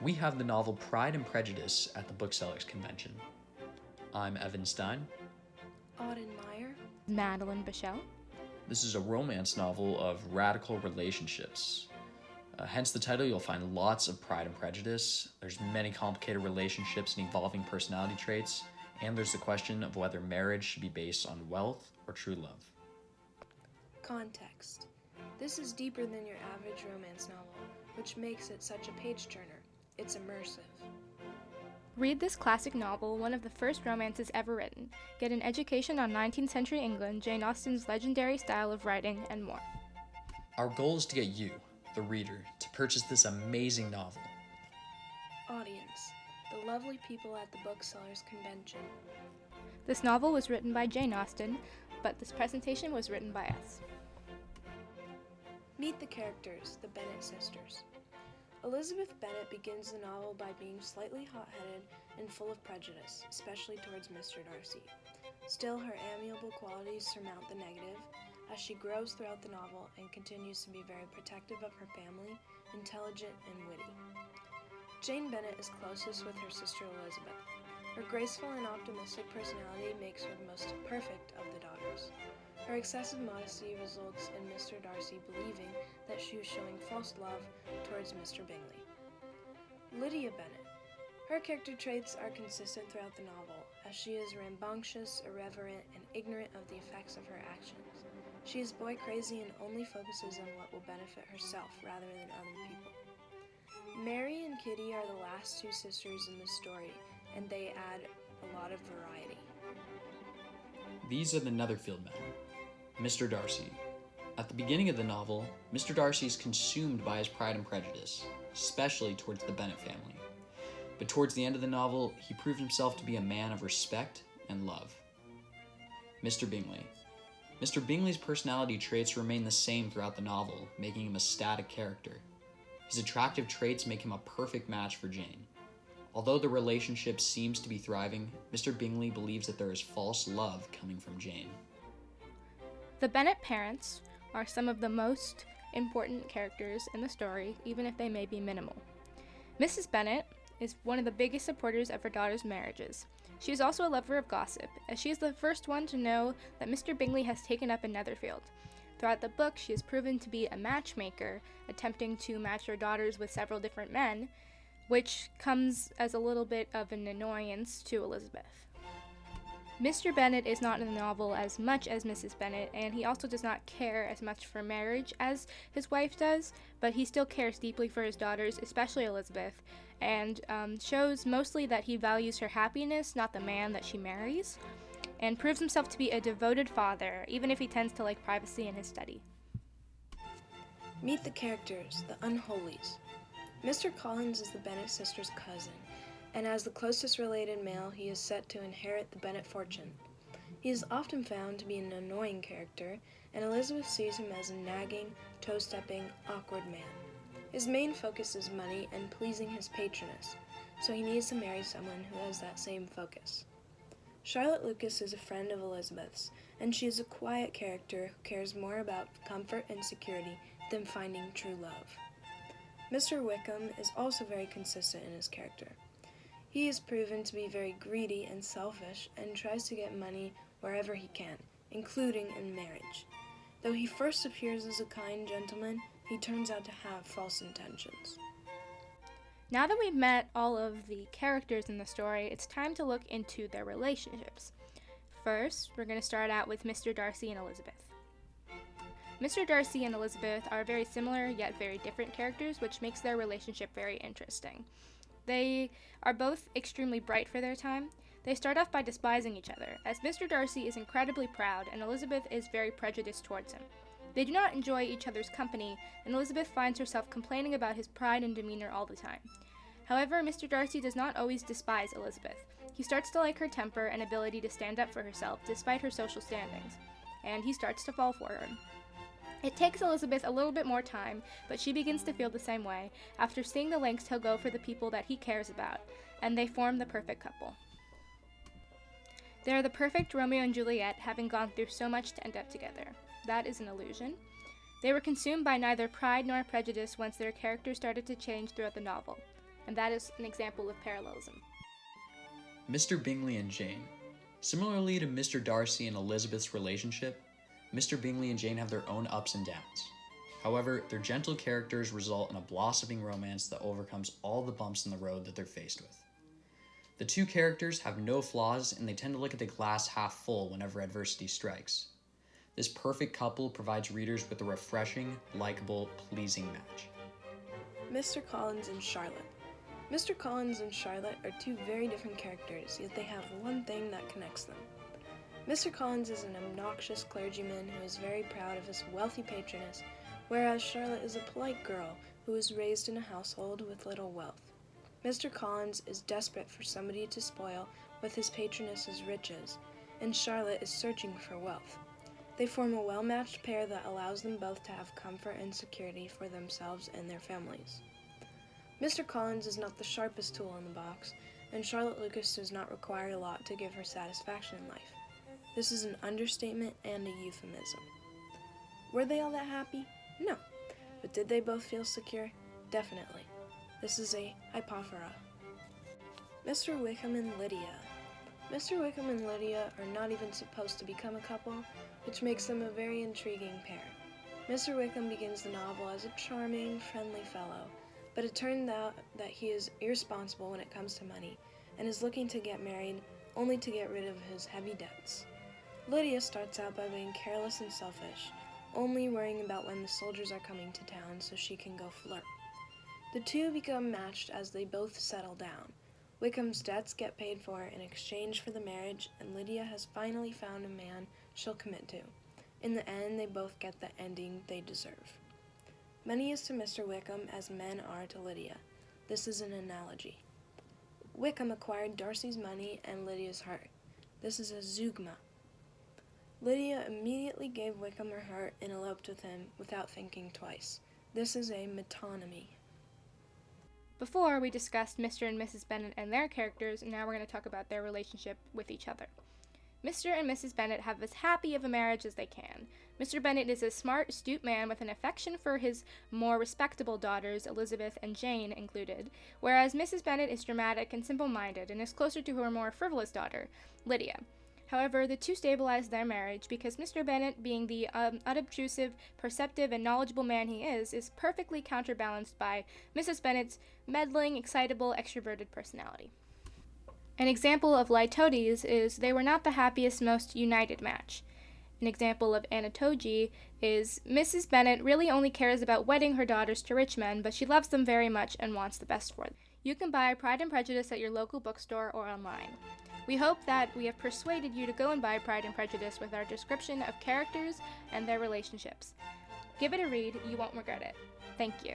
We have the novel Pride and Prejudice at the Booksellers Convention. I'm Evan Stein. Auden Meyer. Madeline Bichelle. This is a romance novel of radical relationships. Hence the title, you'll find lots of Pride and Prejudice. There's many complicated relationships and evolving personality traits, and there's the question of whether marriage should be based on wealth or true love. Context. This is deeper than your average romance novel, which makes it such a page-turner. It's immersive. Read this classic novel, one of the first romances ever written. Get an education on 19th century England, Jane Austen's legendary style of writing, and more. Our goal is to get you, the reader, to purchase this amazing novel. Audience. The lovely people at the Booksellers Convention. This novel was written by Jane Austen, but this presentation was written by us. Meet the characters, the Bennet sisters. Elizabeth Bennet begins the novel by being slightly hot-headed and full of prejudice, especially towards Mr. Darcy. Still, her amiable qualities surmount the negative as she grows throughout the novel and continues to be very protective of her family, intelligent, and witty. Jane Bennet is closest with her sister Elizabeth. Her graceful and optimistic personality makes her the most perfect of the daughters. Her excessive modesty results in Mr. Darcy believing that she was showing false love towards Mr. Bingley. Lydia Bennet. Her character traits are consistent throughout the novel, as she is rambunctious, irreverent, and ignorant of the effects of her actions. She is boy crazy and only focuses on what will benefit herself rather than other people. Mary and Kitty are the last two sisters in the story, and they add a lot of variety. These are the Netherfield men. Mr. Darcy. At the beginning of the novel, Mr. Darcy is consumed by his pride and prejudice, especially towards the Bennet family. But towards the end of the novel, he proved himself to be a man of respect and love. Mr. Bingley. Mr. Bingley's personality traits remain the same throughout the novel, making him a static character. His attractive traits make him a perfect match for Jane. Although the relationship seems to be thriving, Mr. Bingley believes that there is false love coming from Jane. The Bennet parents are some of the most important characters in the story, even if they may be minimal. Mrs. Bennet is one of the biggest supporters of her daughter's marriages. She is also a lover of gossip, as she is the first one to know that Mr. Bingley has taken up in Netherfield. Throughout the book, she is proven to be a matchmaker, attempting to match her daughters with several different men, which comes as a little bit of an annoyance to Elizabeth. Mr. Bennet is not in the novel as much as Mrs. Bennet, and he also does not care as much for marriage as his wife does, but he still cares deeply for his daughters, especially Elizabeth, and shows mostly that he values her happiness, not the man that she marries, and proves himself to be a devoted father, even if he tends to like privacy in his study. Meet the characters, the Unholies. Mr. Collins is the Bennet sisters' cousin, and as the closest related male, he is set to inherit the Bennet fortune. He is often found to be an annoying character, and Elizabeth sees him as a nagging, toe-stepping, awkward man. His main focus is money and pleasing his patroness, so he needs to marry someone who has that same focus. Charlotte Lucas is a friend of Elizabeth's, and she is a quiet character who cares more about comfort and security than finding true love. Mr. Wickham is also very consistent in his character. He is proven to be very greedy and selfish and tries to get money wherever he can, including in marriage. Though he first appears as a kind gentleman, he turns out to have false intentions. Now that we've met all of the characters in the story, it's time to look into their relationships. First, we're going to start out with Mr. Darcy and Elizabeth. Mr. Darcy and Elizabeth are very similar yet very different characters, which makes their relationship very interesting. They are both extremely bright for their time. They start off by despising each other, as Mr. Darcy is incredibly proud and Elizabeth is very prejudiced towards him. They do not enjoy each other's company, and Elizabeth finds herself complaining about his pride and demeanor all the time. However, Mr. Darcy does not always despise Elizabeth. He starts to like her temper and ability to stand up for herself despite her social standings, and he starts to fall for her. It takes Elizabeth a little bit more time, but she begins to feel the same way after seeing the lengths he'll go for the people that he cares about, and they form the perfect couple. They are the perfect Romeo and Juliet, having gone through so much to end up together. That is an illusion. They were consumed by neither pride nor prejudice once their characters started to change throughout the novel. and that is an example of parallelism. Mr. Bingley and Jane. Similarly to Mr. Darcy and Elizabeth's relationship, Mr. Bingley and Jane have their own ups and downs. However, their gentle characters result in a blossoming romance that overcomes all the bumps in the road that they're faced with. The two characters have no flaws, and they tend to look at the glass half full whenever adversity strikes. This perfect couple provides readers with a refreshing, likable, pleasing match. Mr. Collins and Charlotte. Mr. Collins and Charlotte are two very different characters, yet they have one thing that connects them. Mr. Collins is an obnoxious clergyman who is very proud of his wealthy patroness, whereas Charlotte is a polite girl who was raised in a household with little wealth. Mr. Collins is desperate for somebody to spoil with his patroness's riches, and Charlotte is searching for wealth. They form a well-matched pair that allows them both to have comfort and security for themselves and their families. Mr. Collins is not the sharpest tool in the box, and Charlotte Lucas does not require a lot to give her satisfaction in life. This is an understatement and a euphemism. Were they all that happy? No. But did they both feel secure? Definitely. This is a hypophora. Mr. Wickham and Lydia. Mr. Wickham and Lydia are not even supposed to become a couple, which makes them a very intriguing pair. Mr. Wickham begins the novel as a charming, friendly fellow, but it turned out that he is irresponsible when it comes to money, and is looking to get married only to get rid of his heavy debts. Lydia starts out by being careless and selfish, only worrying about when the soldiers are coming to town so she can go flirt. The two become matched as they both settle down. Wickham's debts get paid for in exchange for the marriage, and Lydia has finally found a man she'll commit to. In the end, they both get the ending they deserve. Money is to Mr. Wickham as men are to Lydia. This is an analogy. Wickham acquired Darcy's money and Lydia's heart. This is a zeugma. Lydia immediately gave Wickham her heart and eloped with him without thinking twice. This is a metonymy. Before, we discussed Mr. and Mrs. Bennet and their characters, and now we're going to talk about their relationship with each other. Mr. and Mrs. Bennet have as happy of a marriage as they can. Mr. Bennet is a smart, astute man with an affection for his more respectable daughters, Elizabeth and Jane included, whereas Mrs. Bennet is dramatic and simple-minded and is closer to her more frivolous daughter, Lydia. However, the two stabilize their marriage because Mr. Bennet, being the unobtrusive, perceptive, and knowledgeable man he is perfectly counterbalanced by Mrs. Bennet's meddling, excitable, extroverted personality. An example of Lytodes is they were not the happiest, most united match. An example of Anatogy is Mrs. Bennet really only cares about wedding her daughters to rich men, but she loves them very much and wants the best for them. You can buy Pride and Prejudice at your local bookstore or online. We hope that we have persuaded you to go and buy Pride and Prejudice with our description of characters and their relationships. Give it a read, you won't regret it. Thank you.